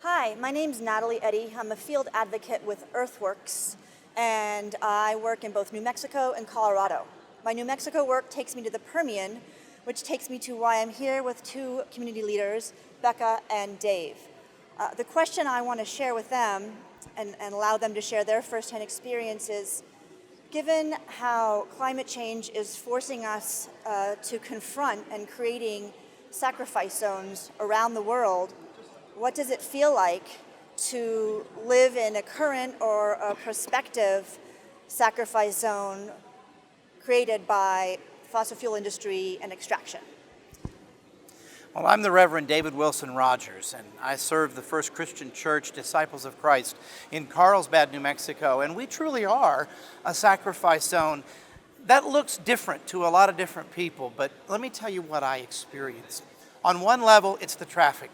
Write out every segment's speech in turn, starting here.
Hi, my name's Nathalie Eddy. I'm a field advocate with Earthworks, and I work in both New Mexico and Colorado. My New Mexico work takes me to the Permian, which takes me to why I'm here with two community leaders, Rebekah and Dave. The question I want to share with them and allow them to share their firsthand experiences, given how climate change is forcing us to confront and creating sacrifice zones around the world, what does it feel like to live in a current or a prospective sacrifice zone created by fossil fuel industry and extraction? Well, I'm the Reverend David Wilson Rogers, and I serve the First Christian Church Disciples of Christ in Carlsbad, New Mexico, and we truly are a sacrifice zone. That looks different to a lot of different people, but let me tell you what I experienced. On one level, it's the traffic.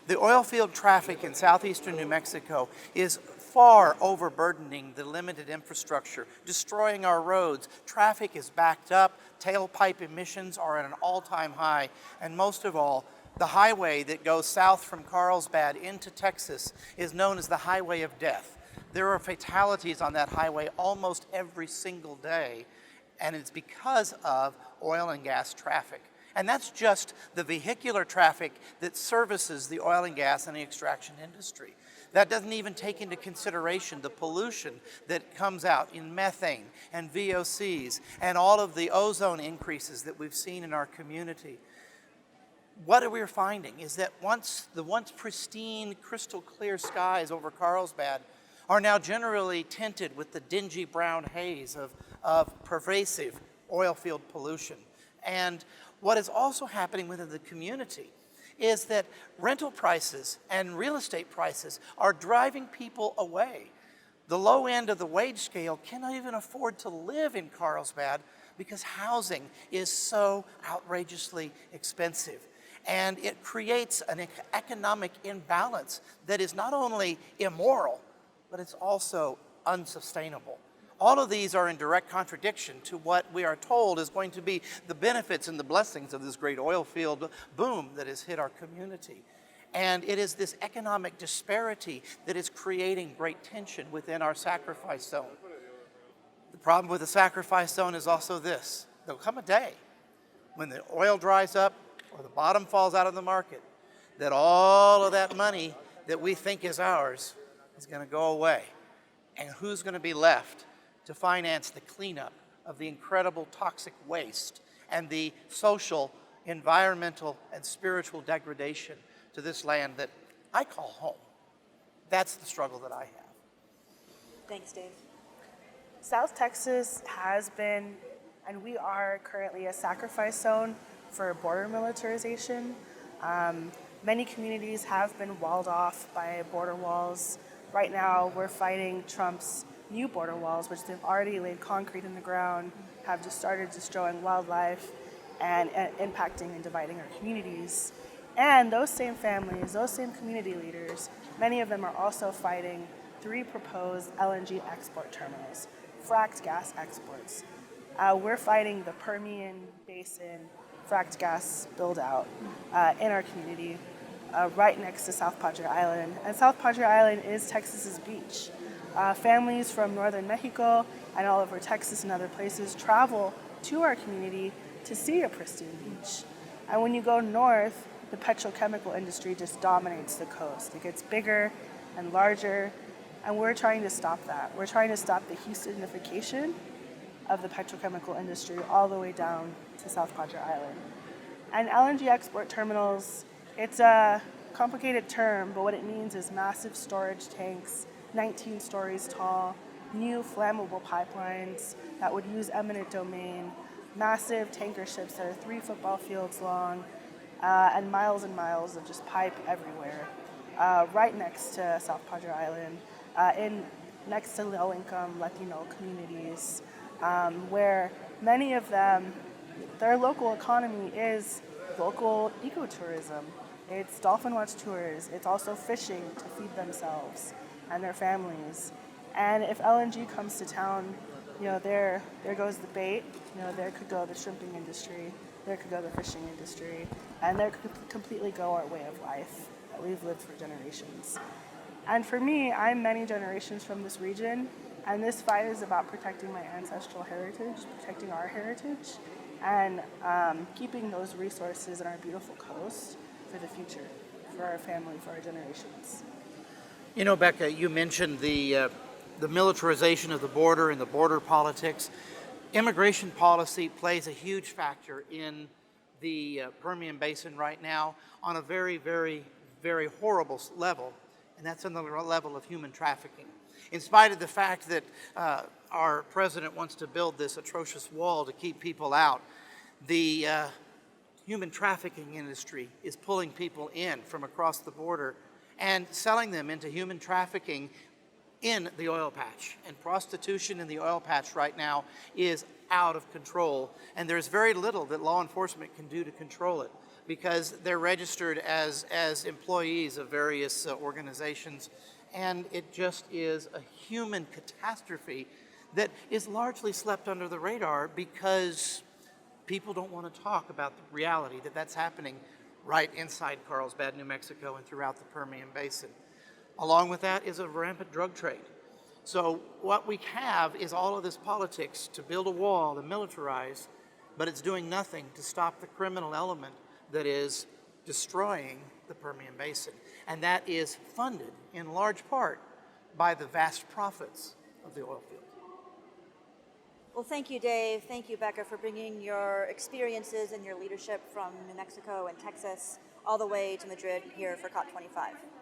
The oil field traffic in southeastern New Mexico is far overburdening the limited infrastructure, destroying our roads. Traffic is backed up, tailpipe emissions are at an all-time high, and most of all, the highway that goes south from Carlsbad into Texas is known as the Highway of Death. There are fatalities on that highway almost every single day, and it's because of oil and gas traffic. And that's just the vehicular traffic that services the oil and gas and the extraction industry. That doesn't even take into consideration the pollution that comes out in methane and VOCs and all of the ozone increases that we've seen in our community. What we're finding is that the once pristine, crystal clear skies over Carlsbad are now generally tinted with the dingy brown haze of pervasive oil field pollution. And what is also happening within the community is that rental prices and real estate prices are driving people away. The low end of the wage scale cannot even afford to live in Carlsbad because housing is so outrageously expensive. And it creates an economic imbalance that is not only immoral, but it's also unsustainable. All of these are in direct contradiction to what we are told is going to be the benefits and the blessings of this great oil field boom that has hit our community. And it is this economic disparity that is creating great tension within our sacrifice zone. The problem with the sacrifice zone is also this. There'll come a day when the oil dries up or the bottom falls out of the market that all of that money that we think is ours is going to go away. And who's going to be left to finance the cleanup of the incredible toxic waste and the social, environmental, and spiritual degradation to this land that I call home? That's the struggle that I have. Thanks, Dave. South Texas has been, and we are currently, a sacrifice zone for border militarization. Many communities have been walled off by border walls. Right now, we're fighting Trump's new border walls, which they've already laid concrete in the ground, have just started destroying wildlife and impacting and dividing our communities. And those same families, those same community leaders, many of them are also fighting 3 proposed LNG export terminals, fracked gas exports. We're fighting the Permian Basin fracked gas build out in our community right next to South Padre Island. And South Padre Island is Texas's beach. Families from northern Mexico and all over Texas and other places travel to our community to see a pristine beach. And when you go north, the petrochemical industry just dominates the coast. It gets bigger and larger, and we're trying to stop that. We're trying to stop the Houstonification of the petrochemical industry all the way down to South Padre Island. And LNG export terminals, it's a complicated term, but what it means is massive storage tanks, 19 stories tall, new flammable pipelines that would use eminent domain, massive tanker ships that are 3 football fields long, and miles of just pipe everywhere, right next to South Padre Island, next to low-income Latino communities, where many of them, their local economy is local ecotourism. It's dolphin watch tours. It's also fishing to feed themselves and their families. And if LNG comes to town, there goes the bait. There could go the shrimping industry. There could go the fishing industry. And there could completely go our way of life that we've lived for generations. And for me, I'm many generations from this region, and this fight is about protecting my ancestral heritage, protecting our heritage, and keeping those resources in our beautiful coast for the future, for our family, for our generations. You know, Becca, you mentioned the militarization of the border and the border politics. Immigration policy plays a huge factor in the Permian Basin right now on a very, very, very horrible level, and that's on the level of human trafficking. In spite of the fact that our president wants to build this atrocious wall to keep people out, the human trafficking industry is pulling people in from across the border and selling them into human trafficking in the oil patch. And prostitution in the oil patch right now is out of control, and there's very little that law enforcement can do to control it because they're registered as employees of various organizations, and it just is a human catastrophe that is largely swept under the radar because people don't want to talk about the reality that that's happening right inside Carlsbad, New Mexico, and throughout the Permian Basin. Along with that is a rampant drug trade. So what we have is all of this politics to build a wall and militarize, but it's doing nothing to stop the criminal element that is destroying the Permian Basin. And that is funded in large part by the vast profits of the oil field. Well, thank you, Dave. Thank you, Becca, for bringing your experiences and your leadership from New Mexico and Texas all the way to Madrid here for COP25.